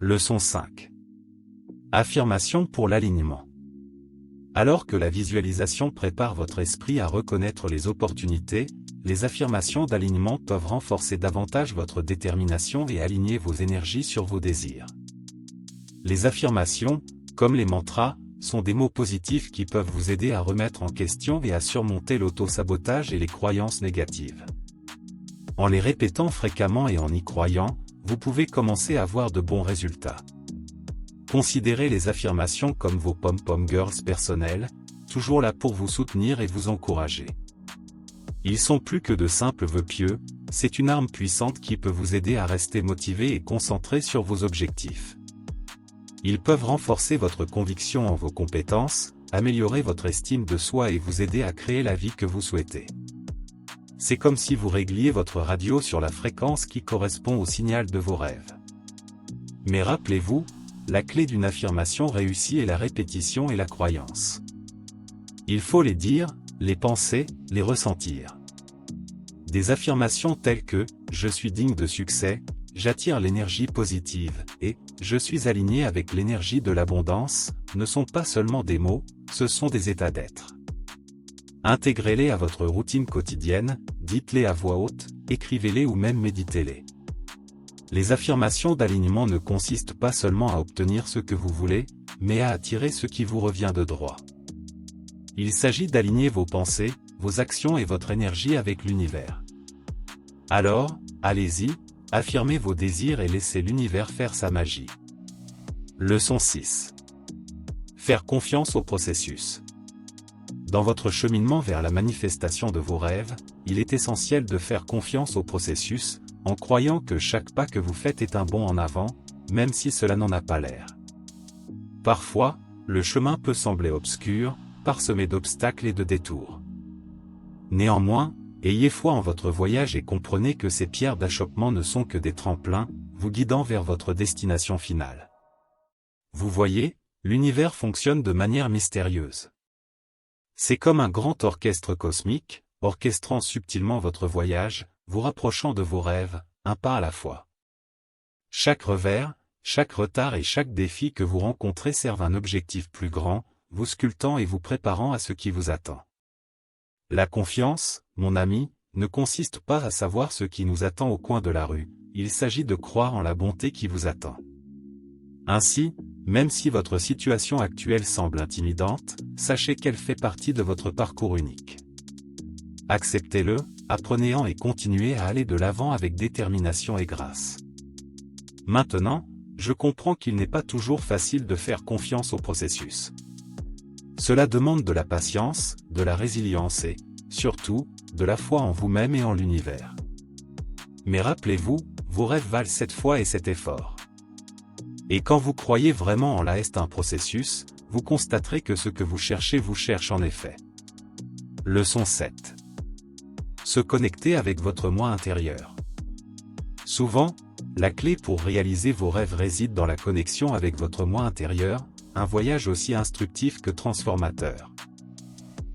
Leçon 5. Affirmation pour l'alignement. Alors que la visualisation prépare votre esprit à reconnaître les opportunités, les affirmations d'alignement peuvent renforcer davantage votre détermination et aligner vos énergies sur vos désirs. Les affirmations, comme les mantras, sont des mots positifs qui peuvent vous aider à remettre en question et à surmonter l'auto-sabotage et les croyances négatives. En les répétant fréquemment et en y croyant, vous pouvez commencer à voir de bons résultats. Considérez les affirmations comme vos pom-pom girls personnels, toujours là pour vous soutenir et vous encourager. Ils sont plus que de simples vœux pieux, c'est une arme puissante qui peut vous aider à rester motivé et concentré sur vos objectifs. Ils peuvent renforcer votre conviction en vos compétences, améliorer votre estime de soi et vous aider à créer la vie que vous souhaitez. C'est comme si vous régliez votre radio sur la fréquence qui correspond au signal de vos rêves. Mais rappelez-vous, la clé d'une affirmation réussie est la répétition et la croyance. Il faut les dire, les penser, les ressentir. Des affirmations telles que « Je suis digne de succès », « J'attire l'énergie positive » et « Je suis aligné avec l'énergie de l'abondance » ne sont pas seulement des mots, ce sont des états d'être. Intégrez-les à votre routine quotidienne, dites-les à voix haute, écrivez-les ou même méditez-les. Les affirmations d'alignement ne consistent pas seulement à obtenir ce que vous voulez, mais à attirer ce qui vous revient de droit. Il s'agit d'aligner vos pensées, vos actions et votre énergie avec l'univers. Alors, allez-y, affirmez vos désirs et laissez l'univers faire sa magie. Leçon 6. Faire confiance au processus. Dans votre cheminement vers la manifestation de vos rêves, il est essentiel de faire confiance au processus, en croyant que chaque pas que vous faites est un bond en avant, même si cela n'en a pas l'air. Parfois, le chemin peut sembler obscur, parsemé d'obstacles et de détours. Néanmoins, ayez foi en votre voyage et comprenez que ces pierres d'achoppement ne sont que des tremplins, vous guidant vers votre destination finale. Vous voyez, l'univers fonctionne de manière mystérieuse. C'est comme un grand orchestre cosmique, orchestrant subtilement votre voyage, vous rapprochant de vos rêves, un pas à la fois. Chaque revers, chaque retard et chaque défi que vous rencontrez servent un objectif plus grand, vous sculptant et vous préparant à ce qui vous attend. La confiance, mon ami, ne consiste pas à savoir ce qui nous attend au coin de la rue, il s'agit de croire en la bonté qui vous attend. Ainsi, même si votre situation actuelle semble intimidante, sachez qu'elle fait partie de votre parcours unique. Acceptez-le, apprenez-en et continuez à aller de l'avant avec détermination et grâce. Maintenant, je comprends qu'il n'est pas toujours facile de faire confiance au processus. Cela demande de la patience, de la résilience et, surtout, de la foi en vous-même et en l'univers. Mais rappelez-vous, vos rêves valent cette foi et cet effort. Et quand vous croyez vraiment en un processus, vous constaterez que ce que vous cherche en effet. Leçon 7. Se connecter avec votre moi intérieur. Souvent, la clé pour réaliser vos rêves réside dans la connexion avec votre moi intérieur, un voyage aussi instructif que transformateur.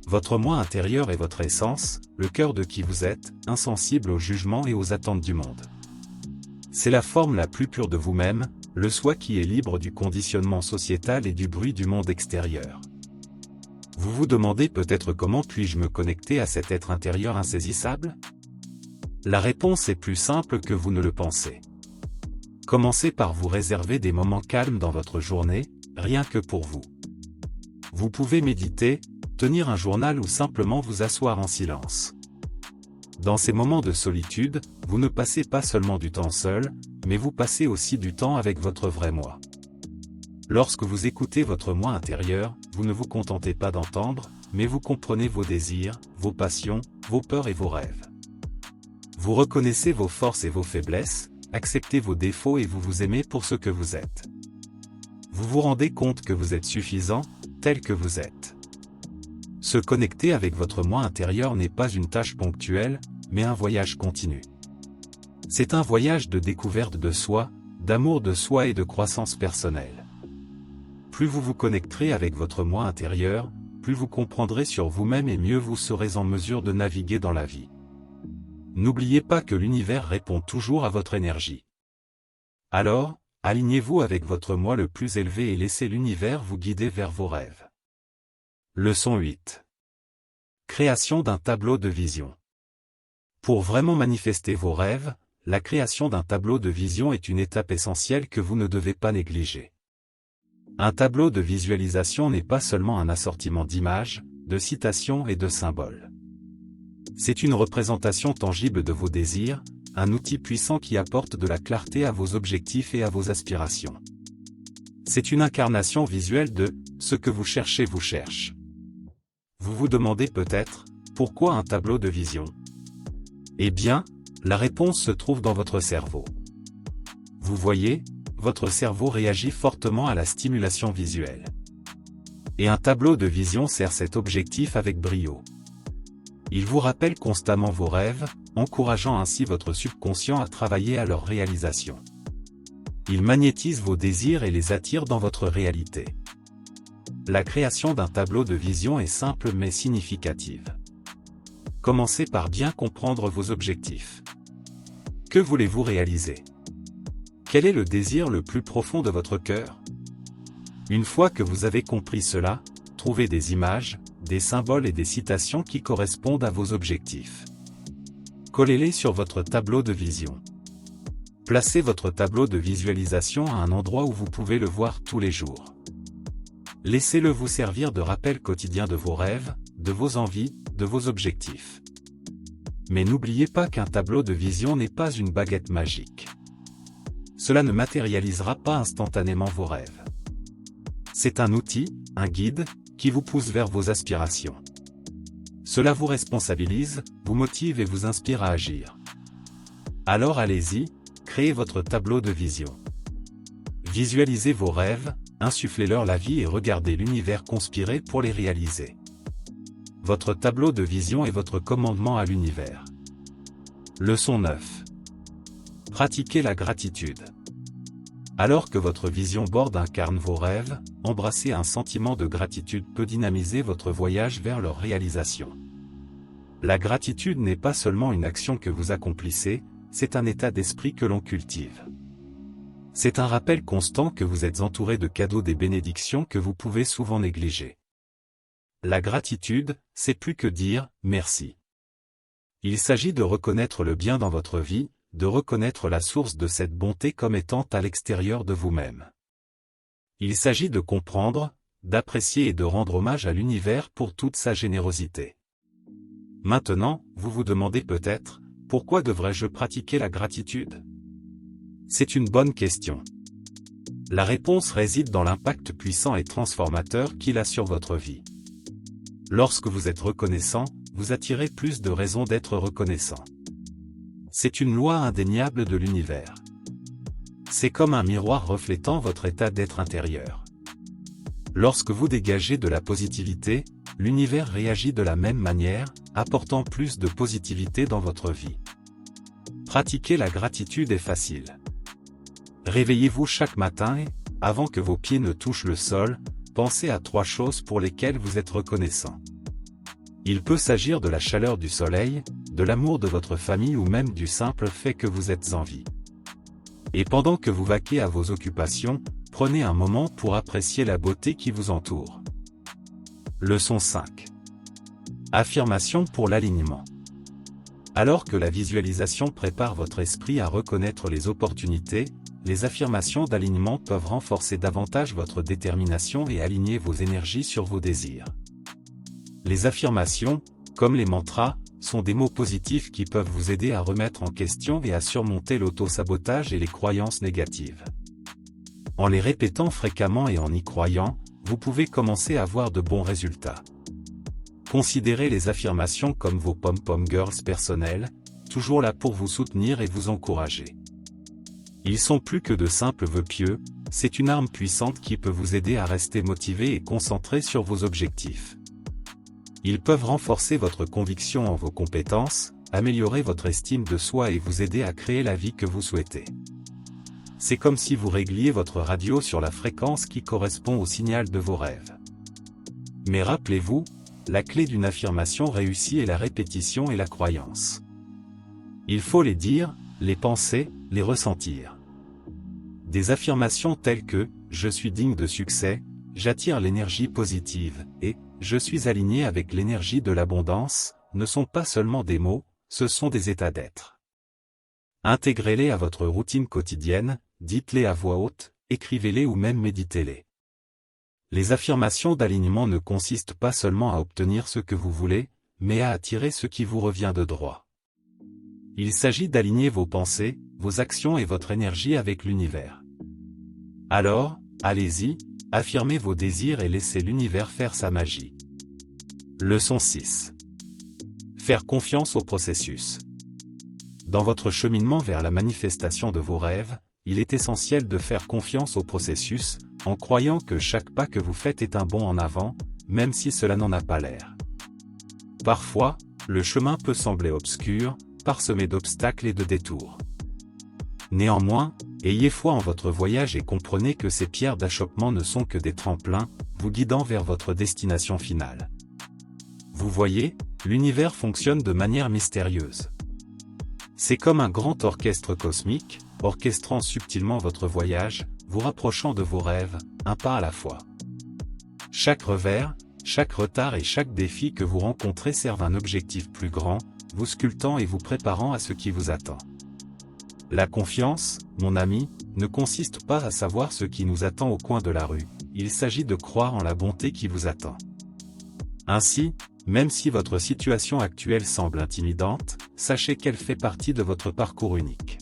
Votre moi intérieur est votre essence, le cœur de qui vous êtes, insensible aux jugements et aux attentes du monde. C'est la forme la plus pure de vous-même, le soi qui est libre du conditionnement sociétal et du bruit du monde extérieur. Vous vous demandez peut-être comment puis-je me connecter à cet être intérieur insaisissable ? La réponse est plus simple que vous ne le pensez. Commencez par vous réserver des moments calmes dans votre journée, rien que pour vous. Vous pouvez méditer, tenir un journal ou simplement vous asseoir en silence. Dans ces moments de solitude, vous ne passez pas seulement du temps seul, mais vous passez aussi du temps avec votre vrai moi. Lorsque vous écoutez votre moi intérieur, vous ne vous contentez pas d'entendre, mais vous comprenez vos désirs, vos passions, vos peurs et vos rêves. Vous reconnaissez vos forces et vos faiblesses, acceptez vos défauts et vous vous aimez pour ce que vous êtes. Vous vous rendez compte que vous êtes suffisant, tel que vous êtes. Se connecter avec votre moi intérieur n'est pas une tâche ponctuelle, mais un voyage continu. C'est un voyage de découverte de soi, d'amour de soi et de croissance personnelle. Plus vous vous connecterez avec votre moi intérieur, plus vous comprendrez sur vous-même et mieux vous serez en mesure de naviguer dans la vie. N'oubliez pas que l'univers répond toujours à votre énergie. Alors, alignez-vous avec votre moi le plus élevé et laissez l'univers vous guider vers vos rêves. Leçon 8. Création d'un tableau de vision. Pour vraiment manifester vos rêves, la création d'un tableau de vision est une étape essentielle que vous ne devez pas négliger. Un tableau de visualisation n'est pas seulement un assortiment d'images, de citations et de symboles. C'est une représentation tangible de vos désirs, un outil puissant qui apporte de la clarté à vos objectifs et à vos aspirations. C'est une incarnation visuelle de « ce que vous cherchez vous cherche ». Vous vous demandez peut-être, pourquoi un tableau de vision? Eh bien, la réponse se trouve dans votre cerveau. Vous voyez, votre cerveau réagit fortement à la stimulation visuelle. Et un tableau de vision sert cet objectif avec brio. Il vous rappelle constamment vos rêves, encourageant ainsi votre subconscient à travailler à leur réalisation. Il magnétise vos désirs et les attire dans votre réalité. La création d'un tableau de vision est simple mais significative. Commencez par bien comprendre vos objectifs. Que voulez-vous réaliser? Quel est le désir le plus profond de votre cœur? Une fois que vous avez compris cela, trouvez des images, des symboles et des citations qui correspondent à vos objectifs. Collez-les sur votre tableau de vision. Placez votre tableau de visualisation à un endroit où vous pouvez le voir tous les jours. Laissez-le vous servir de rappel quotidien de vos rêves, de vos envies, de vos objectifs. Mais n'oubliez pas qu'un tableau de vision n'est pas une baguette magique. Cela ne matérialisera pas instantanément vos rêves. C'est un outil, un guide, qui vous pousse vers vos aspirations. Cela vous responsabilise, vous motive et vous inspire à agir. Alors allez-y, créez votre tableau de vision. Visualisez vos rêves, insufflez-leur la vie et regardez l'univers conspirer pour les réaliser. Votre tableau de vision est votre commandement à l'univers. Leçon 9. Pratiquez la gratitude. Alors que votre vision board incarne vos rêves, embrasser un sentiment de gratitude peut dynamiser votre voyage vers leur réalisation. La gratitude n'est pas seulement une action que vous accomplissez, c'est un état d'esprit que l'on cultive. C'est un rappel constant que vous êtes entouré de cadeaux et bénédictions que vous pouvez souvent négliger. La gratitude, c'est plus que dire « merci ». Il s'agit de reconnaître le bien dans votre vie, de reconnaître la source de cette bonté comme étant à l'extérieur de vous-même. Il s'agit de comprendre, d'apprécier et de rendre hommage à l'univers pour toute sa générosité. Maintenant, vous vous demandez peut-être, pourquoi devrais-je pratiquer la gratitude? C'est une bonne question. La réponse réside dans l'impact puissant et transformateur qu'il a sur votre vie. Lorsque vous êtes reconnaissant, vous attirez plus de raisons d'être reconnaissant. C'est une loi indéniable de l'univers. C'est comme un miroir reflétant votre état d'être intérieur. Lorsque vous dégagez de la positivité, l'univers réagit de la même manière, apportant plus de positivité dans votre vie. Pratiquer la gratitude est facile. Réveillez-vous chaque matin et, avant que vos pieds ne touchent le sol, pensez à 3 choses pour lesquelles vous êtes reconnaissant. Il peut s'agir de la chaleur du soleil, de l'amour de votre famille ou même du simple fait que vous êtes en vie. Et pendant que vous vaquez à vos occupations, prenez un moment pour apprécier la beauté qui vous entoure. Leçon 5. Affirmation pour l'alignement. Alors que la visualisation prépare votre esprit à reconnaître les opportunités, les affirmations d'alignement peuvent renforcer davantage votre détermination et aligner vos énergies sur vos désirs. Les affirmations, comme les mantras, sont des mots positifs qui peuvent vous aider à remettre en question et à surmonter l'auto-sabotage et les croyances négatives. En les répétant fréquemment et en y croyant, vous pouvez commencer à voir de bons résultats. Considérez les affirmations comme vos pom-pom girls personnels, toujours là pour vous soutenir et vous encourager. Ils sont plus que de simples vœux pieux, c'est une arme puissante qui peut vous aider à rester motivé et concentré sur vos objectifs. Ils peuvent renforcer votre conviction en vos compétences, améliorer votre estime de soi et vous aider à créer la vie que vous souhaitez. C'est comme si vous régliez votre radio sur la fréquence qui correspond au signal de vos rêves. Mais rappelez-vous, la clé d'une affirmation réussie est la répétition et la croyance. Il faut les dire, les penser, les ressentir. Des affirmations telles que « Je suis digne de succès »,« J'attire l'énergie positive » et « Je suis aligné avec l'énergie de l'abondance » ne sont pas seulement des mots, ce sont des états d'être. Intégrez-les à votre routine quotidienne, dites-les à voix haute, écrivez-les ou même méditez-les. Les affirmations d'alignement ne consistent pas seulement à obtenir ce que vous voulez, mais à attirer ce qui vous revient de droit. Il s'agit d'aligner vos pensées, vos actions et votre énergie avec l'univers. Alors, allez-y, affirmez vos désirs et laissez l'univers faire sa magie. Leçon 6. Faire confiance au processus. Dans votre cheminement vers la manifestation de vos rêves, il est essentiel de faire confiance au processus, en croyant que chaque pas que vous faites est un bond en avant, même si cela n'en a pas l'air. Parfois, le chemin peut sembler obscur, parsemé d'obstacles et de détours. Néanmoins, ayez foi en votre voyage et comprenez que ces pierres d'achoppement ne sont que des tremplins, vous guidant vers votre destination finale. Vous voyez, l'univers fonctionne de manière mystérieuse. C'est comme un grand orchestre cosmique, orchestrant subtilement votre voyage, vous rapprochant de vos rêves, un pas à la fois. Chaque revers, chaque retard et chaque défi que vous rencontrez servent un objectif plus grand, vous sculptant et vous préparant à ce qui vous attend. La confiance, mon ami, ne consiste pas à savoir ce qui nous attend au coin de la rue, il s'agit de croire en la bonté qui vous attend. Ainsi, même si votre situation actuelle semble intimidante, sachez qu'elle fait partie de votre parcours unique.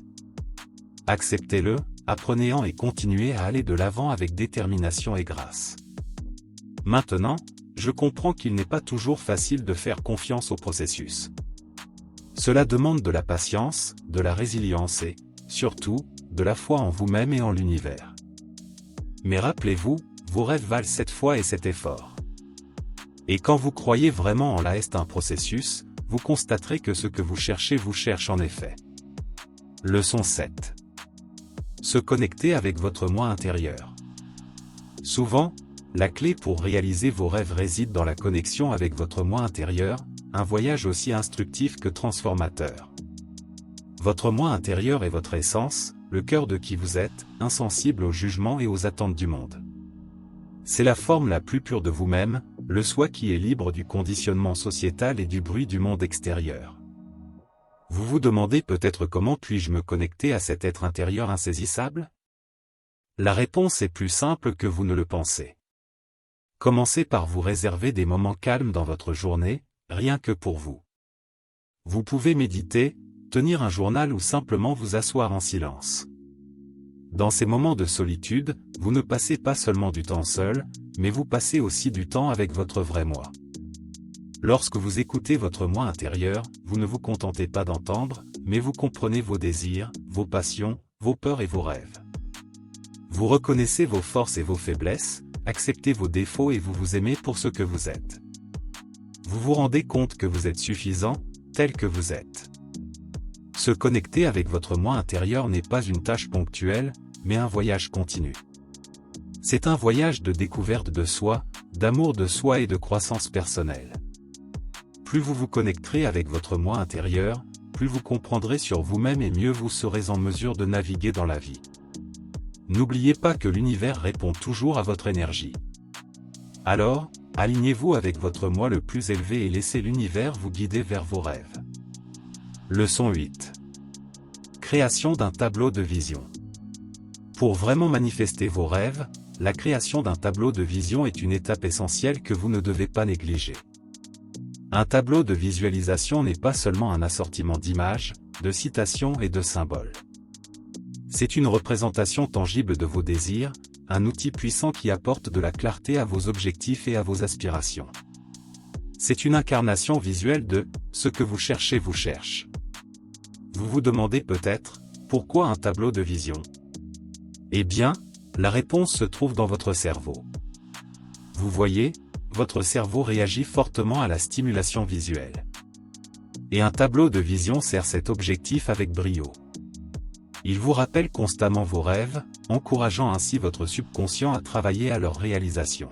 Acceptez-le, apprenez-en et continuez à aller de l'avant avec détermination et grâce. Maintenant, je comprends qu'il n'est pas toujours facile de faire confiance au processus. Cela demande de la patience, de la résilience et, surtout, de la foi en vous-même et en l'univers. Mais rappelez-vous, vos rêves valent cette foi et cet effort. Et quand vous croyez vraiment en un processus, vous constaterez que ce que vous cherche en effet. Leçon 7. Se connecter avec votre moi intérieur. Souvent, la clé pour réaliser vos rêves réside dans la connexion avec votre moi intérieur, un voyage aussi instructif que transformateur. Votre moi intérieur est votre essence, le cœur de qui vous êtes, insensible aux jugements et aux attentes du monde. C'est la forme la plus pure de vous-même, le soi qui est libre du conditionnement sociétal et du bruit du monde extérieur. Vous vous demandez peut-être comment puis-je me connecter à cet être intérieur insaisissable? La réponse est plus simple que vous ne le pensez. Commencez par vous réserver des moments calmes dans votre journée, rien que pour vous. Vous pouvez méditer, tenir un journal ou simplement vous asseoir en silence. Dans ces moments de solitude, vous ne passez pas seulement du temps seul, mais vous passez aussi du temps avec votre vrai moi. Lorsque vous écoutez votre moi intérieur, vous ne vous contentez pas d'entendre, mais vous comprenez vos désirs, vos passions, vos peurs et vos rêves. Vous reconnaissez vos forces et vos faiblesses, acceptez vos défauts et vous vous aimez pour ce que vous êtes. Vous vous rendez compte que vous êtes suffisant, tel que vous êtes. Se connecter avec votre moi intérieur n'est pas une tâche ponctuelle, mais un voyage continu. C'est un voyage de découverte de soi, d'amour de soi et de croissance personnelle. Plus vous vous connecterez avec votre moi intérieur, plus vous comprendrez sur vous-même et mieux vous serez en mesure de naviguer dans la vie. N'oubliez pas que l'univers répond toujours à votre énergie. Alors, alignez-vous avec votre moi le plus élevé et laissez l'univers vous guider vers vos rêves. Leçon 8. Création d'un tableau de vision. Pour vraiment manifester vos rêves, la création d'un tableau de vision est une étape essentielle que vous ne devez pas négliger. Un tableau de visualisation n'est pas seulement un assortiment d'images, de citations et de symboles. C'est une représentation tangible de vos désirs, un outil puissant qui apporte de la clarté à vos objectifs et à vos aspirations. C'est une incarnation visuelle de « ce que vous cherchez vous cherche ». Vous vous demandez peut-être, pourquoi un tableau de vision? Eh bien, la réponse se trouve dans votre cerveau. Vous voyez, votre cerveau réagit fortement à la stimulation visuelle. Et un tableau de vision sert cet objectif avec brio. Il vous rappelle constamment vos rêves, encourageant ainsi votre subconscient à travailler à leur réalisation.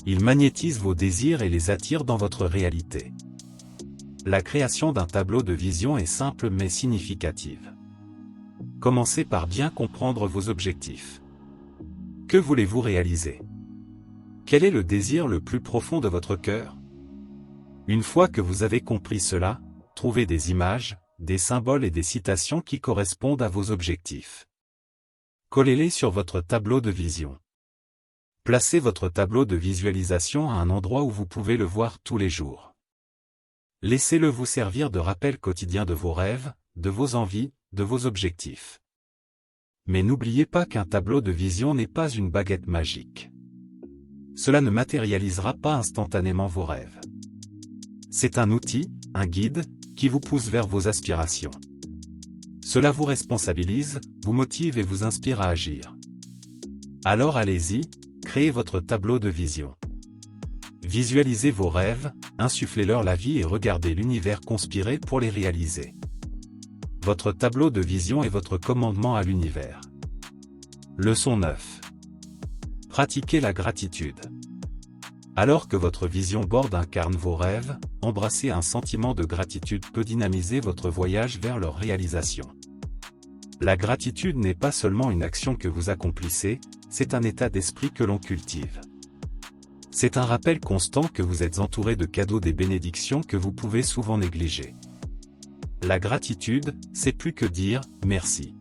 Il magnétise vos désirs et les attire dans votre réalité. La création d'un tableau de vision est simple mais significative. commencez par bien comprendre vos objectifs. Que voulez-vous réaliser? Quel est le désir le plus profond de votre cœur? Une fois que vous avez compris cela, trouvez des images, des symboles et des citations qui correspondent à vos objectifs. Collez-les sur votre tableau de vision. Placez votre tableau de visualisation à un endroit où vous pouvez le voir tous les jours. Laissez-le vous servir de rappel quotidien de vos rêves, de vos envies, de vos objectifs. Mais n'oubliez pas qu'un tableau de vision n'est pas une baguette magique. Cela ne matérialisera pas instantanément vos rêves. C'est un outil, un guide, qui vous pousse vers vos aspirations. Cela vous responsabilise, vous motive et vous inspire à agir. Alors allez-y, créez votre tableau de vision. Visualisez vos rêves, insufflez-leur la vie et regardez l'univers conspirer pour les réaliser. Votre tableau de vision est votre commandement à l'univers. Leçon 9. Pratiquez la gratitude. Alors que votre vision board incarne vos rêves, embrasser un sentiment de gratitude peut dynamiser votre voyage vers leur réalisation. La gratitude n'est pas seulement une action que vous accomplissez, c'est un état d'esprit que l'on cultive. C'est un rappel constant que vous êtes entouré de cadeaux, des bénédictions que vous pouvez souvent négliger. La gratitude, c'est plus que dire « merci ».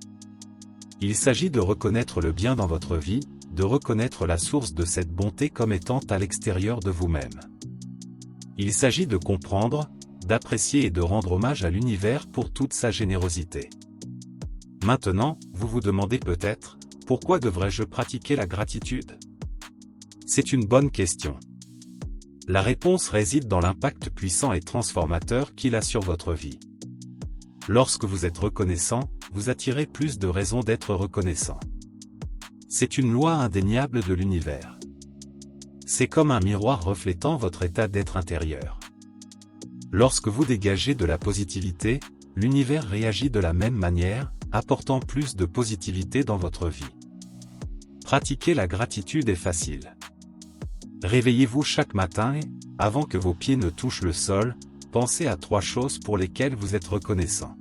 Il s'agit de reconnaître le bien dans votre vie, de reconnaître la source de cette bonté comme étant à l'extérieur de vous-même. Il s'agit de comprendre, d'apprécier et de rendre hommage à l'univers pour toute sa générosité. Maintenant, vous vous demandez peut-être, pourquoi devrais-je pratiquer la gratitude? C'est une bonne question. La réponse réside dans l'impact puissant et transformateur qu'il a sur votre vie. Lorsque vous êtes reconnaissant, vous attirez plus de raisons d'être reconnaissant. C'est une loi indéniable de l'univers. C'est comme un miroir reflétant votre état d'être intérieur. Lorsque vous dégagez de la positivité, l'univers réagit de la même manière, apportant plus de positivité dans votre vie. Pratiquer la gratitude est facile. Réveillez-vous chaque matin et, avant que vos pieds ne touchent le sol, pensez à 3 choses pour lesquelles vous êtes reconnaissant.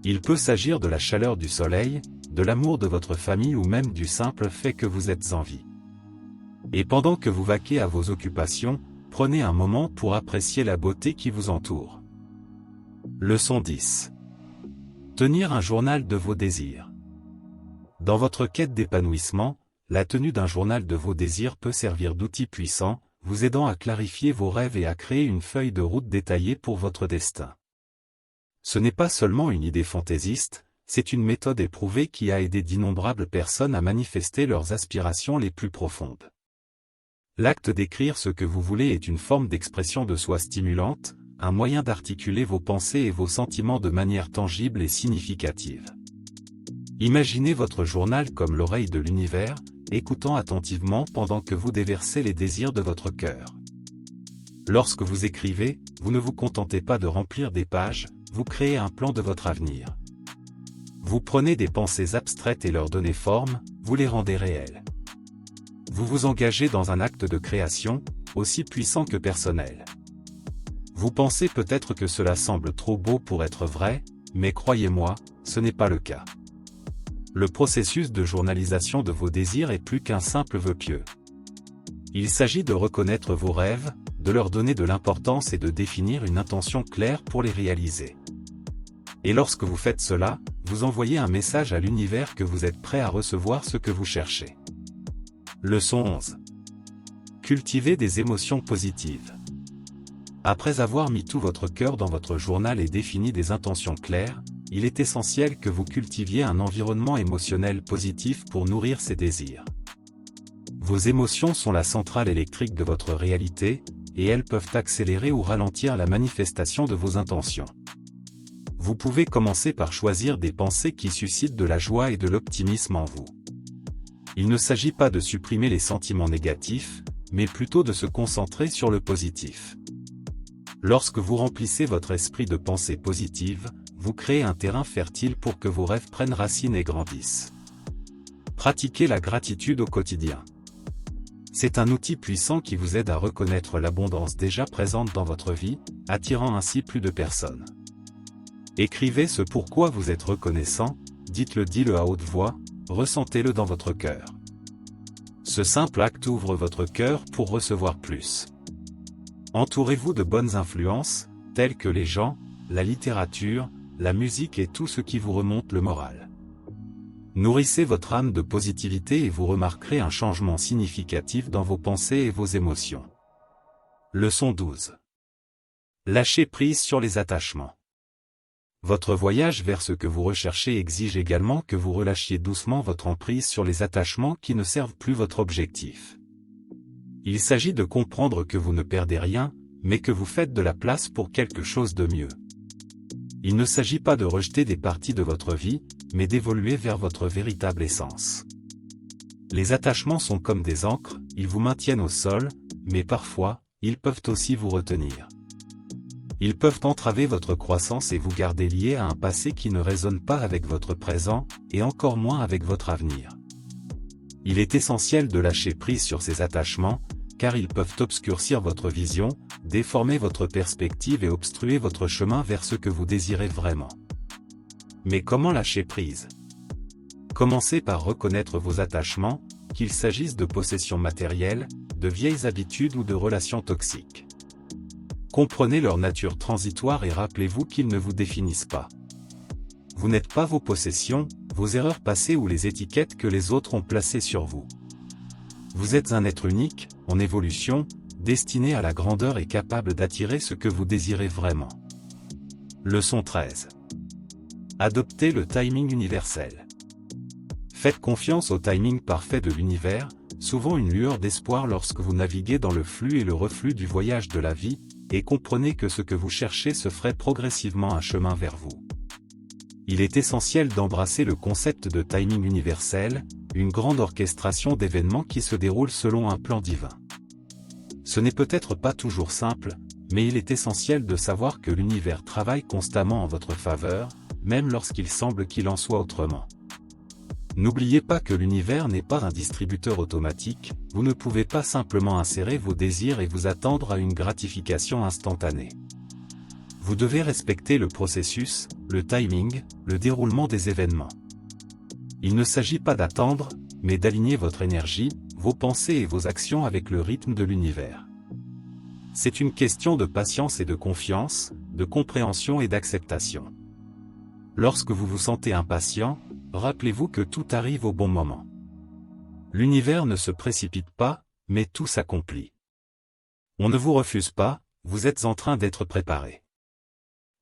Il peut s'agir de la chaleur du soleil, de l'amour de votre famille ou même du simple fait que vous êtes en vie. Et pendant que vous vaquez à vos occupations, prenez un moment pour apprécier la beauté qui vous entoure. Leçon 10. Tenir un journal de vos désirs. Dans votre quête d'épanouissement, la tenue d'un journal de vos désirs peut servir d'outil puissant, vous aidant à clarifier vos rêves et à créer une feuille de route détaillée pour votre destin. Ce n'est pas seulement une idée fantaisiste, c'est une méthode éprouvée qui a aidé d'innombrables personnes à manifester leurs aspirations les plus profondes. L'acte d'écrire ce que vous voulez est une forme d'expression de soi stimulante, un moyen d'articuler vos pensées et vos sentiments de manière tangible et significative. Imaginez votre journal comme l'oreille de l'univers, écoutant attentivement pendant que vous déversez les désirs de votre cœur. Lorsque vous écrivez, vous ne vous contentez pas de remplir des pages, vous créez un plan de votre avenir. Vous prenez des pensées abstraites et leur donnez forme, vous les rendez réelles. Vous vous engagez dans un acte de création, aussi puissant que personnel. Vous pensez peut-être que cela semble trop beau pour être vrai, mais croyez-moi, ce n'est pas le cas. Le processus de journalisation de vos désirs est plus qu'un simple vœu pieux. Il s'agit de reconnaître vos rêves, de leur donner de l'importance et de définir une intention claire pour les réaliser. Et lorsque vous faites cela, vous envoyez un message à l'univers que vous êtes prêt à recevoir ce que vous cherchez. Leçon 11. Cultivez des émotions positives. Après avoir mis tout votre cœur dans votre journal et défini des intentions claires, il est essentiel que vous cultiviez un environnement émotionnel positif pour nourrir ces désirs. Vos émotions sont la centrale électrique de votre réalité, et elles peuvent accélérer ou ralentir la manifestation de vos intentions. Vous pouvez commencer par choisir des pensées qui suscitent de la joie et de l'optimisme en vous. Il ne s'agit pas de supprimer les sentiments négatifs, mais plutôt de se concentrer sur le positif. Lorsque vous remplissez votre esprit de pensées positives, vous créez un terrain fertile pour que vos rêves prennent racine et grandissent. Pratiquez la gratitude au quotidien. C'est un outil puissant qui vous aide à reconnaître l'abondance déjà présente dans votre vie, attirant ainsi plus de personnes. Écrivez ce pourquoi vous êtes reconnaissant, dites-le à haute voix, ressentez-le dans votre cœur. Ce simple acte ouvre votre cœur pour recevoir plus. Entourez-vous de bonnes influences, telles que les gens, la littérature, la musique et tout ce qui vous remonte le moral. Nourrissez votre âme de positivité et vous remarquerez un changement significatif dans vos pensées et vos émotions. Leçon 12. Lâchez prise sur les attachements. Votre voyage vers ce que vous recherchez exige également que vous relâchiez doucement votre emprise sur les attachements qui ne servent plus votre objectif. Il s'agit de comprendre que vous ne perdez rien, mais que vous faites de la place pour quelque chose de mieux. Il ne s'agit pas de rejeter des parties de votre vie, mais d'évoluer vers votre véritable essence. Les attachements sont comme des ancres, ils vous maintiennent au sol, mais parfois, ils peuvent aussi vous retenir. Ils peuvent entraver votre croissance et vous garder lié à un passé qui ne résonne pas avec votre présent, et encore moins avec votre avenir. Il est essentiel de lâcher prise sur ces attachements, car ils peuvent obscurcir votre vision, déformer votre perspective et obstruer votre chemin vers ce que vous désirez vraiment. Mais comment lâcher prise? Commencez par reconnaître vos attachements, qu'il s'agisse de possessions matérielles, de vieilles habitudes ou de relations toxiques. Comprenez leur nature transitoire et rappelez-vous qu'ils ne vous définissent pas. Vous n'êtes pas vos possessions, vos erreurs passées ou les étiquettes que les autres ont placées sur vous. Vous êtes un être unique, en évolution, destiné à la grandeur et capable d'attirer ce que vous désirez vraiment. Leçon 13. Adoptez le timing universel. Faites confiance au timing parfait de l'univers, souvent une lueur d'espoir lorsque vous naviguez dans le flux et le reflux du voyage de la vie, et comprenez que ce que vous cherchez se ferait progressivement un chemin vers vous. Il est essentiel d'embrasser le concept de timing universel, une grande orchestration d'événements qui se déroulent selon un plan divin. Ce n'est peut-être pas toujours simple, mais il est essentiel de savoir que l'univers travaille constamment en votre faveur, même lorsqu'il semble qu'il en soit autrement. N'oubliez pas que l'univers n'est pas un distributeur automatique, vous ne pouvez pas simplement insérer vos désirs et vous attendre à une gratification instantanée. Vous devez respecter le processus, le timing, le déroulement des événements. Il ne s'agit pas d'attendre, mais d'aligner votre énergie, vos pensées et vos actions avec le rythme de l'univers. C'est une question de patience et de confiance, de compréhension et d'acceptation. Lorsque vous vous sentez impatient, rappelez-vous que tout arrive au bon moment. L'univers ne se précipite pas, mais tout s'accomplit. On ne vous refuse pas, vous êtes en train d'être préparé.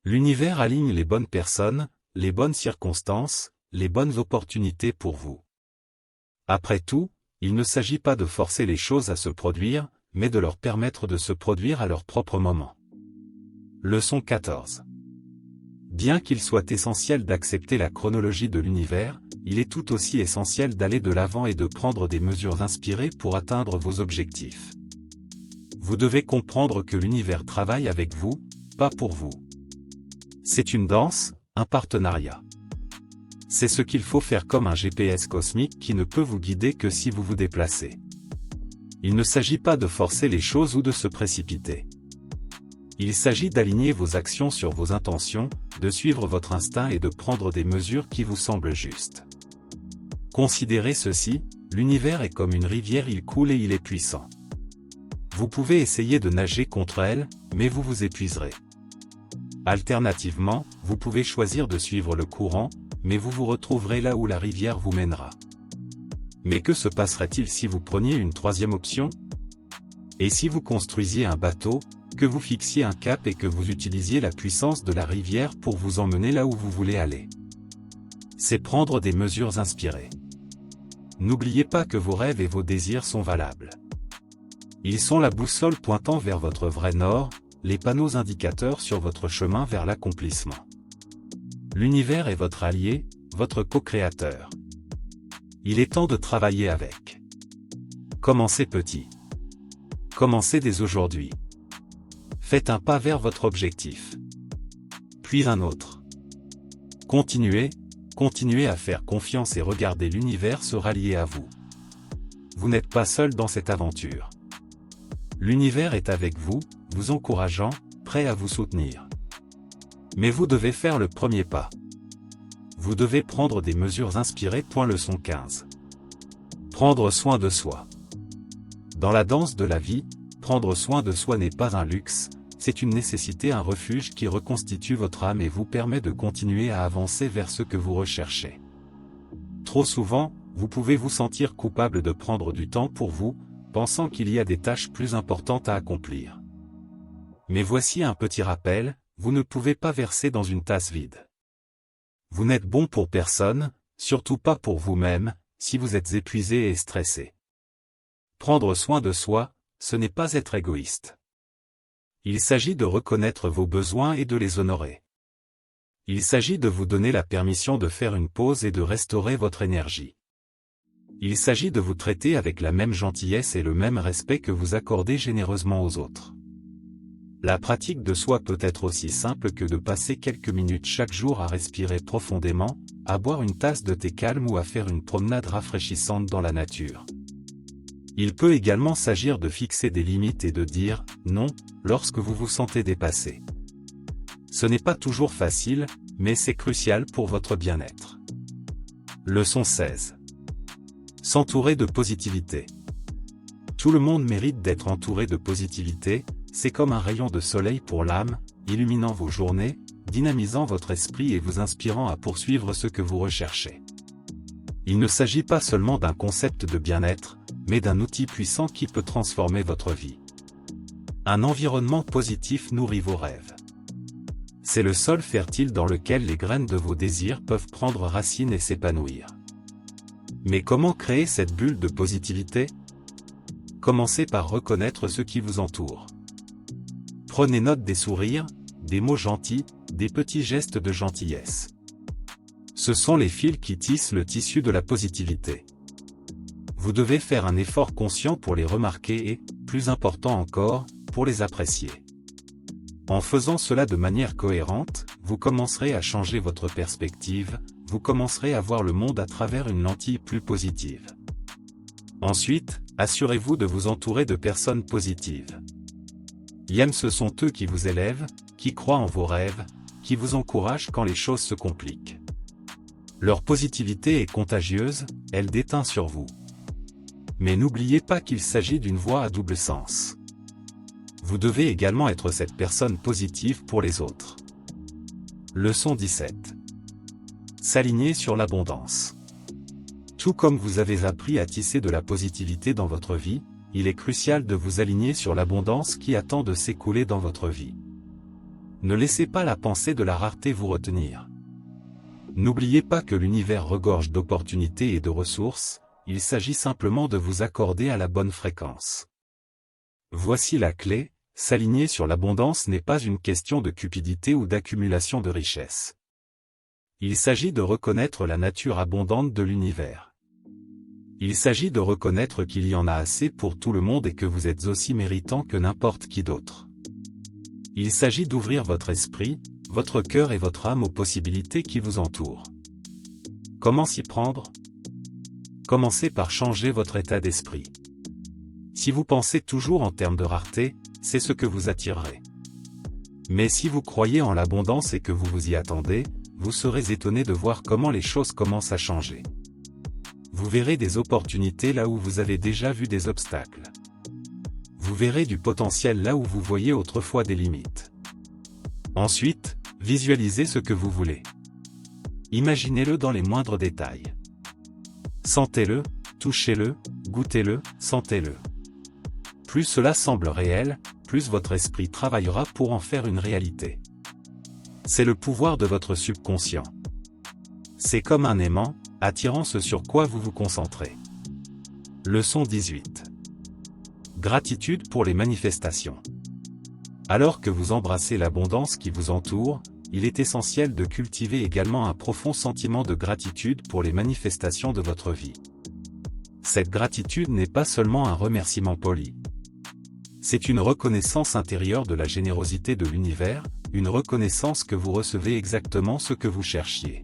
L'univers aligne les bonnes personnes, les bonnes circonstances, les bonnes opportunités pour vous. Après tout, il ne s'agit pas de forcer les choses à se produire, mais de leur permettre de se produire à leur propre moment. Leçon 14. Bien qu'il soit essentiel d'accepter la chronologie de l'univers, il est tout aussi essentiel d'aller de l'avant et de prendre des mesures inspirées pour atteindre vos objectifs. Vous devez comprendre que l'univers travaille avec vous, pas pour vous. C'est une danse, un partenariat. C'est ce qu'il faut faire comme un GPS cosmique qui ne peut vous guider que si vous vous déplacez. Il ne s'agit pas de forcer les choses ou de se précipiter. Il s'agit d'aligner vos actions sur vos intentions, de suivre votre instinct et de prendre des mesures qui vous semblent justes. Considérez ceci, l'univers est comme une rivière, il coule et il est puissant. Vous pouvez essayer de nager contre elle, mais vous vous épuiserez. Alternativement, vous pouvez choisir de suivre le courant, mais vous vous retrouverez là où la rivière vous mènera. Mais que se passerait-il si vous preniez une troisième option? Et si vous construisiez un bateau, que vous fixiez un cap et que vous utilisiez la puissance de la rivière pour vous emmener là où vous voulez aller? C'est prendre des mesures inspirées. N'oubliez pas que vos rêves et vos désirs sont valables. Ils sont la boussole pointant vers votre vrai nord, les panneaux indicateurs sur votre chemin vers l'accomplissement. L'univers est votre allié, votre co-créateur. Il est temps de travailler avec. Commencez petit. Commencez dès aujourd'hui. Faites un pas vers votre objectif. Puis un autre. Continuez à faire confiance et regardez l'univers se rallier à vous. Vous n'êtes pas seul dans cette aventure. L'univers est avec vous, vous encourageant, prêt à vous soutenir. Mais vous devez faire le premier pas. vous devez prendre des mesures inspirées. Leçon 15. Prendre soin de soi. Dans la danse de la vie, prendre soin de soi n'est pas un luxe, c'est une nécessité, un refuge qui reconstitue votre âme et vous permet de continuer à avancer vers ce que vous recherchez. Trop souvent, vous pouvez vous sentir coupable de prendre du temps pour vous, pensant qu'il y a des tâches plus importantes à accomplir. Mais voici un petit rappel, vous ne pouvez pas verser dans une tasse vide. Vous n'êtes bon pour personne, surtout pas pour vous-même, si vous êtes épuisé et stressé. Prendre soin de soi, ce n'est pas être égoïste. Il s'agit de reconnaître vos besoins et de les honorer. Il s'agit de vous donner la permission de faire une pause et de restaurer votre énergie. Il s'agit de vous traiter avec la même gentillesse et le même respect que vous accordez généreusement aux autres. La pratique de soi peut être aussi simple que de passer quelques minutes chaque jour à respirer profondément, à boire une tasse de thé calme ou à faire une promenade rafraîchissante dans la nature. Il peut également s'agir de fixer des limites et de dire « non » lorsque vous vous sentez dépassé. Ce n'est pas toujours facile, mais c'est crucial pour votre bien-être. Leçon 16. S'entourer de positivité. Tout le monde mérite d'être entouré de positivité, c'est comme un rayon de soleil pour l'âme, illuminant vos journées, dynamisant votre esprit et vous inspirant à poursuivre ce que vous recherchez. Il ne s'agit pas seulement d'un concept de bien-être, mais d'un outil puissant qui peut transformer votre vie. Un environnement positif nourrit vos rêves. C'est le sol fertile dans lequel les graines de vos désirs peuvent prendre racine et s'épanouir. Mais comment créer cette bulle de positivité? Commencez par reconnaître ce qui vous entoure. Prenez note des sourires, des mots gentils, des petits gestes de gentillesse. Ce sont les fils qui tissent le tissu de la positivité. Vous devez faire un effort conscient pour les remarquer et, plus important encore, pour les apprécier. En faisant cela de manière cohérente, vous commencerez à changer votre perspective, vous commencerez à voir le monde à travers une lentille plus positive. Ensuite, assurez-vous de vous entourer de personnes positives. Ce sont eux qui vous élèvent, qui croient en vos rêves, qui vous encouragent quand les choses se compliquent. Leur positivité est contagieuse, elle déteint sur vous. Mais n'oubliez pas qu'il s'agit d'une voie à double sens. Vous devez également être cette personne positive pour les autres. Leçon 17. S'aligner sur l'abondance. Tout comme vous avez appris à tisser de la positivité dans votre vie, il est crucial de vous aligner sur l'abondance qui attend de s'écouler dans votre vie. Ne laissez pas la pensée de la rareté vous retenir. N'oubliez pas que l'univers regorge d'opportunités et de ressources, il s'agit simplement de vous accorder à la bonne fréquence. Voici la clé, s'aligner sur l'abondance n'est pas une question de cupidité ou d'accumulation de richesses. Il s'agit de reconnaître la nature abondante de l'univers. Il s'agit de reconnaître qu'il y en a assez pour tout le monde et que vous êtes aussi méritant que n'importe qui d'autre. Il s'agit d'ouvrir votre esprit, votre cœur et votre âme aux possibilités qui vous entourent. Comment s'y prendre? Commencez par changer votre état d'esprit. Si vous pensez toujours en termes de rareté, c'est ce que vous attirerez. Mais si vous croyez en l'abondance et que vous vous y attendez, vous serez étonné de voir comment les choses commencent à changer. Vous verrez des opportunités là où vous avez déjà vu des obstacles. Vous verrez du potentiel là où vous voyez autrefois des limites. Ensuite, visualisez ce que vous voulez. Imaginez-le dans les moindres détails. Sentez-le, touchez-le, goûtez-le, sentez-le. Plus cela semble réel, plus votre esprit travaillera pour en faire une réalité. C'est le pouvoir de votre subconscient. C'est comme un aimant, attirant ce sur quoi vous vous concentrez. Leçon 18. Gratitude pour les manifestations. Alors que vous embrassez l'abondance qui vous entoure, il est essentiel de cultiver également un profond sentiment de gratitude pour les manifestations de votre vie. Cette gratitude n'est pas seulement un remerciement poli. C'est une reconnaissance intérieure de la générosité de l'univers, une reconnaissance que vous recevez exactement ce que vous cherchiez.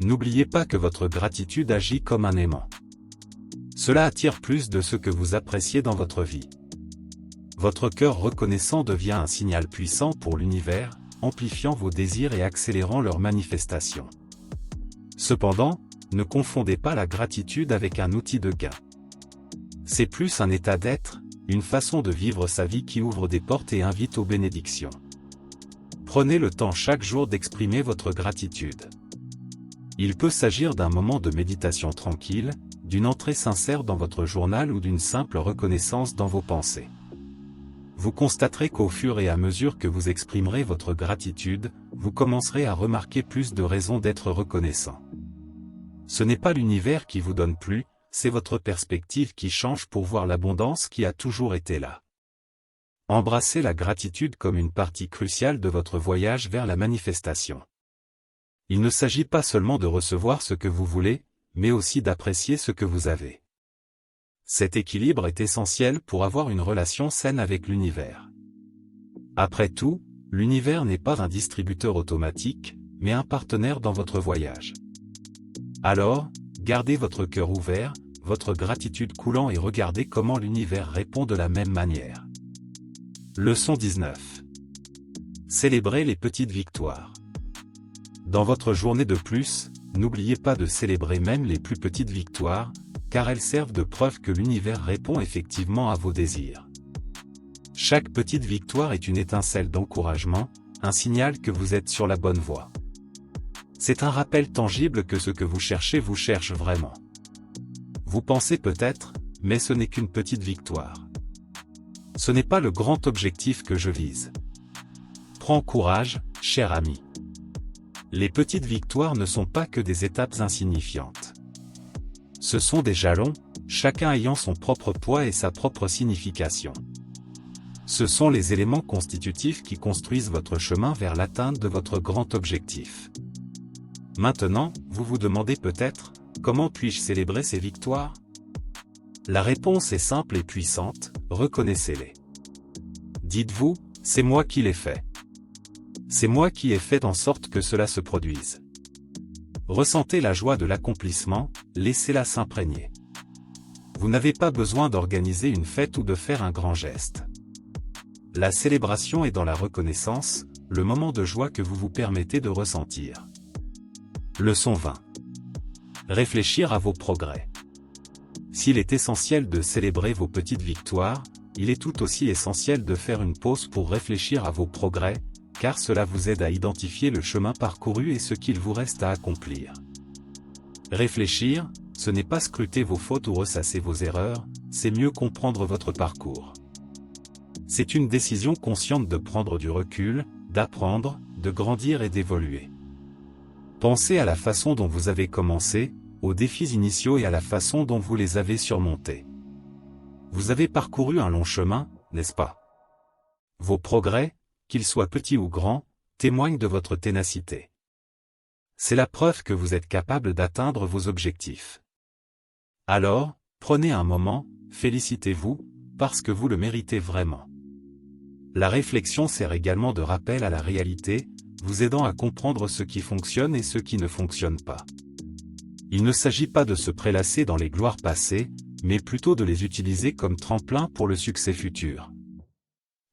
N'oubliez pas que votre gratitude agit comme un aimant. Cela attire plus de ce que vous appréciez dans votre vie. Votre cœur reconnaissant devient un signal puissant pour l'univers, amplifiant vos désirs et accélérant leur manifestation. Cependant, ne confondez pas la gratitude avec un outil de gain. C'est plus un état d'être, une façon de vivre sa vie qui ouvre des portes et invite aux bénédictions. Prenez le temps chaque jour d'exprimer votre gratitude. Il peut s'agir d'un moment de méditation tranquille, d'une entrée sincère dans votre journal ou d'une simple reconnaissance dans vos pensées. Vous constaterez qu'au fur et à mesure que vous exprimerez votre gratitude, vous commencerez à remarquer plus de raisons d'être reconnaissant. Ce n'est pas l'univers qui vous donne plus, c'est votre perspective qui change pour voir l'abondance qui a toujours été là. Embrassez la gratitude comme une partie cruciale de votre voyage vers la manifestation. Il ne s'agit pas seulement de recevoir ce que vous voulez, mais aussi d'apprécier ce que vous avez. Cet équilibre est essentiel pour avoir une relation saine avec l'univers. Après tout, l'univers n'est pas un distributeur automatique, mais un partenaire dans votre voyage. Alors, gardez votre cœur ouvert, votre gratitude coulant et regardez comment l'univers répond de la même manière. Leçon 19. Célébrez les petites victoires. Dans votre journée de plus, n'oubliez pas de célébrer même les plus petites victoires, car elles servent de preuve que l'univers répond effectivement à vos désirs. Chaque petite victoire est une étincelle d'encouragement, un signal que vous êtes sur la bonne voie. C'est un rappel tangible que ce que vous cherchez vous cherche vraiment. Vous pensez peut-être, mais ce n'est qu'une petite victoire. Ce n'est pas le grand objectif que je vise. Prends courage, cher ami. Les petites victoires ne sont pas que des étapes insignifiantes. Ce sont des jalons, chacun ayant son propre poids et sa propre signification. Ce sont les éléments constitutifs qui construisent votre chemin vers l'atteinte de votre grand objectif. Maintenant, vous vous demandez peut-être, comment puis-je célébrer ces victoires? La réponse est simple et puissante, reconnaissez-les. Dites-vous, c'est moi qui l'ai fait. C'est moi qui ai fait en sorte que cela se produise. Ressentez la joie de l'accomplissement, laissez-la s'imprégner. Vous n'avez pas besoin d'organiser une fête ou de faire un grand geste. La célébration est dans la reconnaissance, le moment de joie que vous vous permettez de ressentir. Leçon 20. Réfléchir à vos progrès. S'il est essentiel de célébrer vos petites victoires, il est tout aussi essentiel de faire une pause pour réfléchir à vos progrès, car cela vous aide à identifier le chemin parcouru et ce qu'il vous reste à accomplir. Réfléchir, ce n'est pas scruter vos fautes ou ressasser vos erreurs, c'est mieux comprendre votre parcours. C'est une décision consciente de prendre du recul, d'apprendre, de grandir et d'évoluer. Pensez à la façon dont vous avez commencé, aux défis initiaux et à la façon dont vous les avez surmontés. Vous avez parcouru un long chemin, n'est-ce pas? Vos progrès, qu'ils soient petits ou grands, témoignent de votre ténacité. C'est la preuve que vous êtes capable d'atteindre vos objectifs. Alors, prenez un moment, félicitez-vous, parce que vous le méritez vraiment. La réflexion sert également de rappel à la réalité, vous aidant à comprendre ce qui fonctionne et ce qui ne fonctionne pas. Il ne s'agit pas de se prélasser dans les gloires passées, mais plutôt de les utiliser comme tremplin pour le succès futur.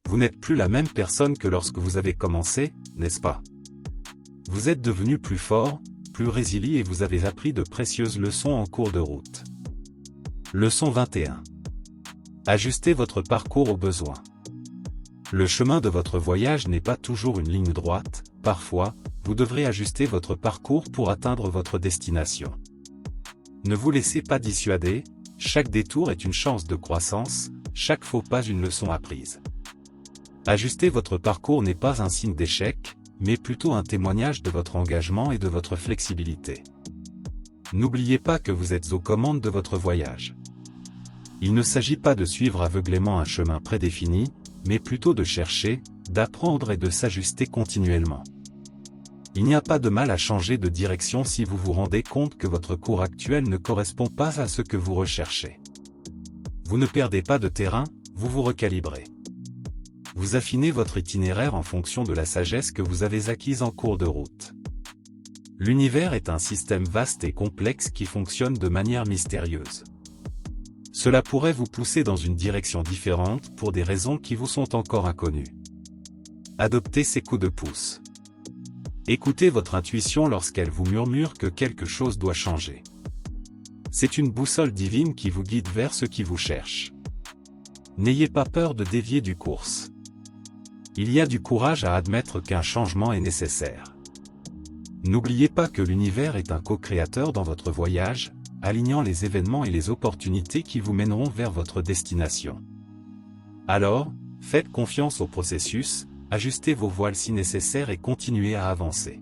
Vous n'êtes plus la même personne que lorsque vous avez commencé, n'est-ce pas? Vous êtes devenu plus fort, plus résilient et vous avez appris de précieuses leçons en cours de route. Leçon 21. Ajustez votre parcours aux besoins. Le chemin de votre voyage n'est pas toujours une ligne droite, parfois, vous devrez ajuster votre parcours pour atteindre votre destination. Ne vous laissez pas dissuader, chaque détour est une chance de croissance, chaque faux pas une leçon apprise. Ajuster votre parcours n'est pas un signe d'échec, mais plutôt un témoignage de votre engagement et de votre flexibilité. N'oubliez pas que vous êtes aux commandes de votre voyage. Il ne s'agit pas de suivre aveuglément un chemin prédéfini, mais plutôt de chercher, d'apprendre et de s'ajuster continuellement. Il n'y a pas de mal à changer de direction si vous vous rendez compte que votre cours actuel ne correspond pas à ce que vous recherchez. Vous ne perdez pas de terrain, vous vous recalibrez. Vous affinez votre itinéraire en fonction de la sagesse que vous avez acquise en cours de route. L'univers est un système vaste et complexe qui fonctionne de manière mystérieuse. Cela pourrait vous pousser dans une direction différente pour des raisons qui vous sont encore inconnues. Adoptez ces coups de pouce. Écoutez votre intuition lorsqu'elle vous murmure que quelque chose doit changer. C'est une boussole divine qui vous guide vers ce qui vous cherche. N'ayez pas peur de dévier du course. Il y a du courage à admettre qu'un changement est nécessaire. N'oubliez pas que l'univers est un co-créateur dans votre voyage, alignant les événements et les opportunités qui vous mèneront vers votre destination. Alors, faites confiance au processus, ajustez vos voiles si nécessaire et continuez à avancer.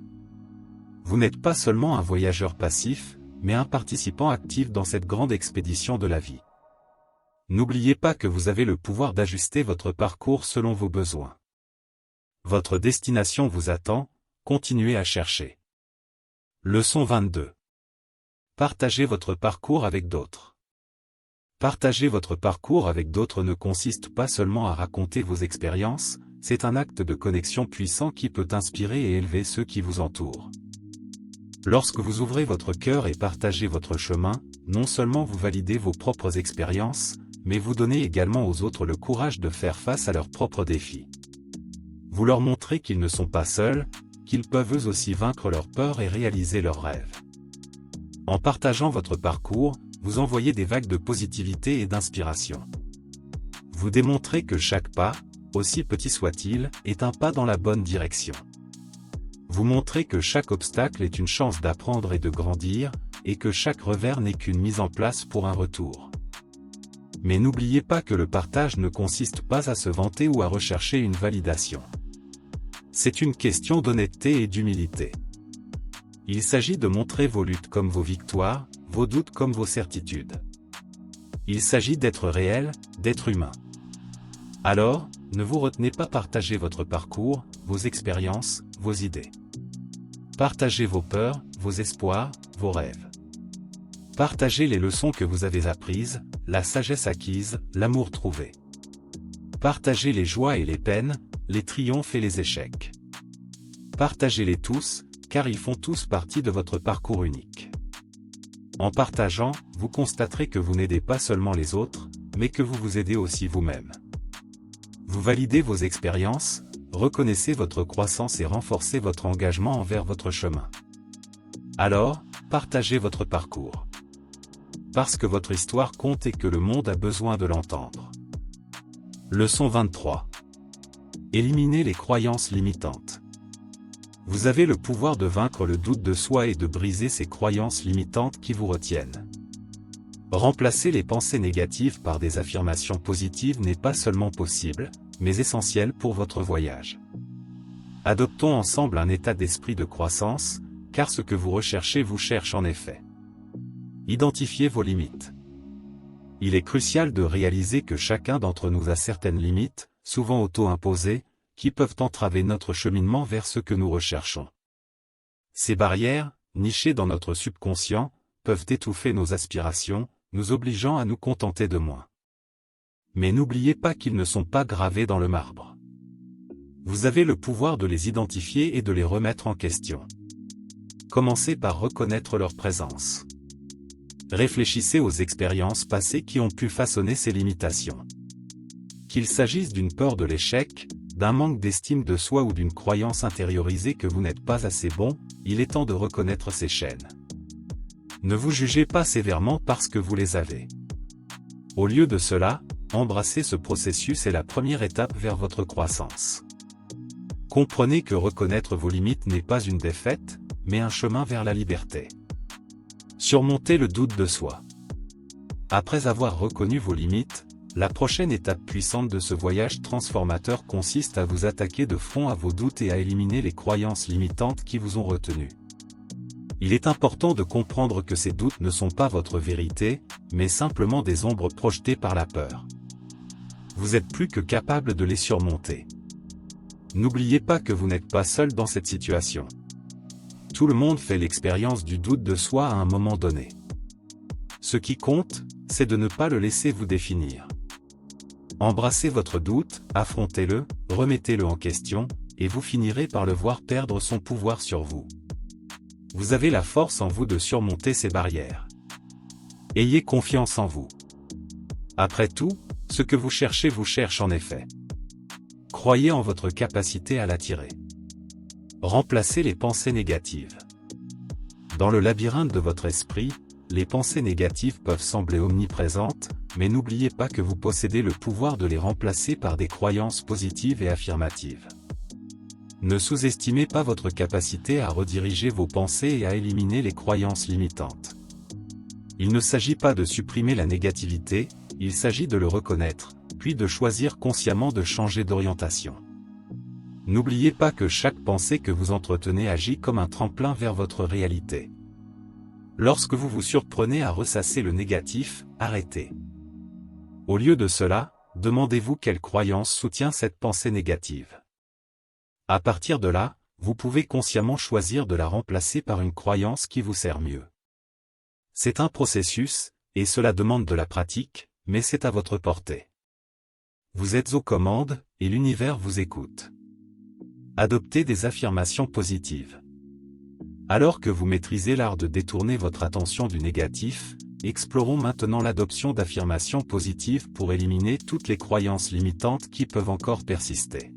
Vous n'êtes pas seulement un voyageur passif, mais un participant actif dans cette grande expédition de la vie. N'oubliez pas que vous avez le pouvoir d'ajuster votre parcours selon vos besoins. Votre destination vous attend, continuez à chercher. Leçon 22. Partagez votre parcours avec d'autres. Partager votre parcours avec d'autres ne consiste pas seulement à raconter vos expériences, c'est un acte de connexion puissant qui peut inspirer et élever ceux qui vous entourent. Lorsque vous ouvrez votre cœur et partagez votre chemin, non seulement vous validez vos propres expériences, mais vous donnez également aux autres le courage de faire face à leurs propres défis. Vous leur montrez qu'ils ne sont pas seuls, qu'ils peuvent eux aussi vaincre leurs peurs et réaliser leurs rêves. En partageant votre parcours, vous envoyez des vagues de positivité et d'inspiration. Vous démontrez que chaque pas, aussi petit soit-il, est un pas dans la bonne direction. Vous montrez que chaque obstacle est une chance d'apprendre et de grandir, et que chaque revers n'est qu'une mise en place pour un retour. Mais n'oubliez pas que le partage ne consiste pas à se vanter ou à rechercher une validation. C'est une question d'honnêteté et d'humilité. Il s'agit de montrer vos luttes comme vos victoires, vos doutes comme vos certitudes. Il s'agit d'être réel, d'être humain. Alors, ne vous retenez pas, partagez votre parcours, vos expériences, vos idées. Partagez vos peurs, vos espoirs, vos rêves. Partagez les leçons que vous avez apprises, la sagesse acquise, l'amour trouvé. Partagez les joies et les peines, les triomphes et les échecs. Partagez-les tous, car ils font tous partie de votre parcours unique. En partageant, vous constaterez que vous n'aidez pas seulement les autres, mais que vous vous aidez aussi vous-même. Vous validez vos expériences, reconnaissez votre croissance et renforcez votre engagement envers votre chemin. Alors, partagez votre parcours. Parce que votre histoire compte et que le monde a besoin de l'entendre. Leçon 23. Éliminez les croyances limitantes. Vous avez le pouvoir de vaincre le doute de soi et de briser ces croyances limitantes qui vous retiennent. Remplacer les pensées négatives par des affirmations positives n'est pas seulement possible, mais essentiel pour votre voyage. Adoptons ensemble un état d'esprit de croissance, car ce que vous recherchez vous cherche en effet. Identifiez vos limites. Il est crucial de réaliser que chacun d'entre nous a certaines limites, souvent auto-imposées, qui peuvent entraver notre cheminement vers ce que nous recherchons. Ces barrières, nichées dans notre subconscient, peuvent étouffer nos aspirations, nous obligeant à nous contenter de moins. Mais n'oubliez pas qu'ils ne sont pas gravés dans le marbre. Vous avez le pouvoir de les identifier et de les remettre en question. Commencez par reconnaître leur présence. Réfléchissez aux expériences passées qui ont pu façonner ces limitations. Qu'il s'agisse d'une peur de l'échec, d'un manque d'estime de soi ou d'une croyance intériorisée que vous n'êtes pas assez bon, il est temps de reconnaître ces chaînes. Ne vous jugez pas sévèrement parce que vous les avez. Au lieu de cela, embrassez ce processus est la première étape vers votre croissance. Comprenez que reconnaître vos limites n'est pas une défaite, mais un chemin vers la liberté. Surmontez le doute de soi. Après avoir reconnu vos limites, la prochaine étape puissante de ce voyage transformateur consiste à vous attaquer de front à vos doutes et à éliminer les croyances limitantes qui vous ont retenu. Il est important de comprendre que ces doutes ne sont pas votre vérité, mais simplement des ombres projetées par la peur. Vous êtes plus que capable de les surmonter. N'oubliez pas que vous n'êtes pas seul dans cette situation. Tout le monde fait l'expérience du doute de soi à un moment donné. Ce qui compte, c'est de ne pas le laisser vous définir. Embrassez votre doute, affrontez-le, remettez-le en question, et vous finirez par le voir perdre son pouvoir sur vous. Vous avez la force en vous de surmonter ces barrières. Ayez confiance en vous. Après tout, ce que vous cherchez vous cherche en effet. Croyez en votre capacité à l'attirer. Remplacez les pensées négatives. Dans le labyrinthe de votre esprit, les pensées négatives peuvent sembler omniprésentes, mais n'oubliez pas que vous possédez le pouvoir de les remplacer par des croyances positives et affirmatives. Ne sous-estimez pas votre capacité à rediriger vos pensées et à éliminer les croyances limitantes. Il ne s'agit pas de supprimer la négativité, il s'agit de le reconnaître, puis de choisir consciemment de changer d'orientation. N'oubliez pas que chaque pensée que vous entretenez agit comme un tremplin vers votre réalité. Lorsque vous vous surprenez à ressasser le négatif, arrêtez. Au lieu de cela, demandez-vous quelle croyance soutient cette pensée négative. À partir de là, vous pouvez consciemment choisir de la remplacer par une croyance qui vous sert mieux. C'est un processus, et cela demande de la pratique, mais c'est à votre portée. Vous êtes aux commandes, et l'univers vous écoute. Adoptez des affirmations positives. Alors que vous maîtrisez l'art de détourner votre attention du négatif, explorons maintenant l'adoption d'affirmations positives pour éliminer toutes les croyances limitantes qui peuvent encore persister.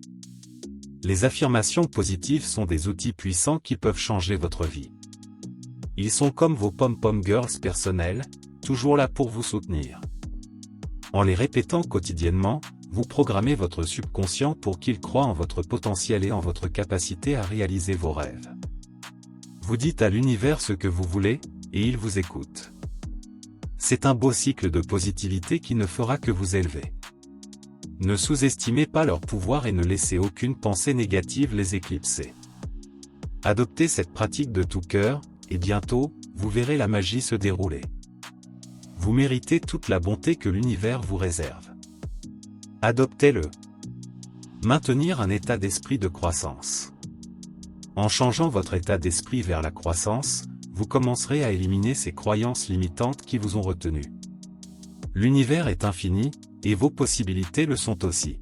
Les affirmations positives sont des outils puissants qui peuvent changer votre vie. Ils sont comme vos pom-pom girls personnels, toujours là pour vous soutenir. En les répétant quotidiennement, vous programmez votre subconscient pour qu'il croie en votre potentiel et en votre capacité à réaliser vos rêves. Vous dites à l'univers ce que vous voulez, et il vous écoute. C'est un beau cycle de positivité qui ne fera que vous élever. Ne sous-estimez pas leur pouvoir et ne laissez aucune pensée négative les éclipser. Adoptez cette pratique de tout cœur, et bientôt, vous verrez la magie se dérouler. Vous méritez toute la bonté que l'univers vous réserve. Adoptez-le. Maintenir un état d'esprit de croissance. En changeant votre état d'esprit vers la croissance, vous commencerez à éliminer ces croyances limitantes qui vous ont retenu. L'univers est infini, et vos possibilités le sont aussi.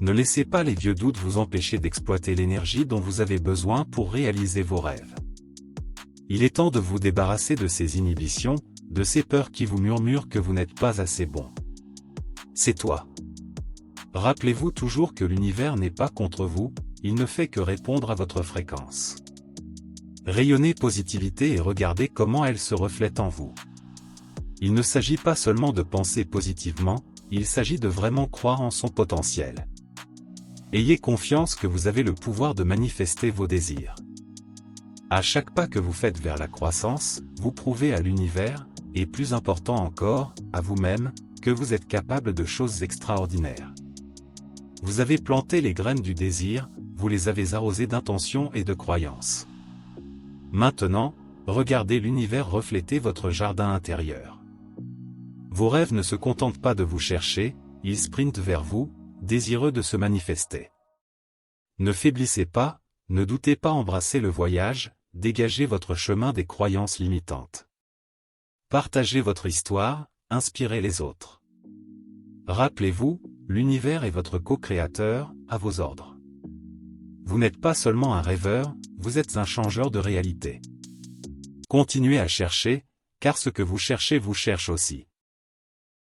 Ne laissez pas les vieux doutes vous empêcher d'exploiter l'énergie dont vous avez besoin pour réaliser vos rêves. Il est temps de vous débarrasser de ces inhibitions, de ces peurs qui vous murmurent que vous n'êtes pas assez bon. C'est toi. Rappelez-vous toujours que l'univers n'est pas contre vous, il ne fait que répondre à votre fréquence. Rayonnez positivité et regardez comment elle se reflète en vous. Il ne s'agit pas seulement de penser positivement, il s'agit de vraiment croire en son potentiel. Ayez confiance que vous avez le pouvoir de manifester vos désirs. À chaque pas que vous faites vers la croissance, vous prouvez à l'univers, et plus important encore, à vous-même, que vous êtes capable de choses extraordinaires. Vous avez planté les graines du désir, vous les avez arrosées d'intention et de croyance. Maintenant, regardez l'univers refléter votre jardin intérieur. Vos rêves ne se contentent pas de vous chercher, ils sprintent vers vous, désireux de se manifester. Ne faiblissez pas, ne doutez pas, embrassez le voyage, dégagez votre chemin des croyances limitantes. Partagez votre histoire, inspirez les autres. Rappelez-vous, l'univers est votre co-créateur, à vos ordres. Vous n'êtes pas seulement un rêveur, vous êtes un changeur de réalité. Continuez à chercher, car ce que vous cherchez vous cherche aussi.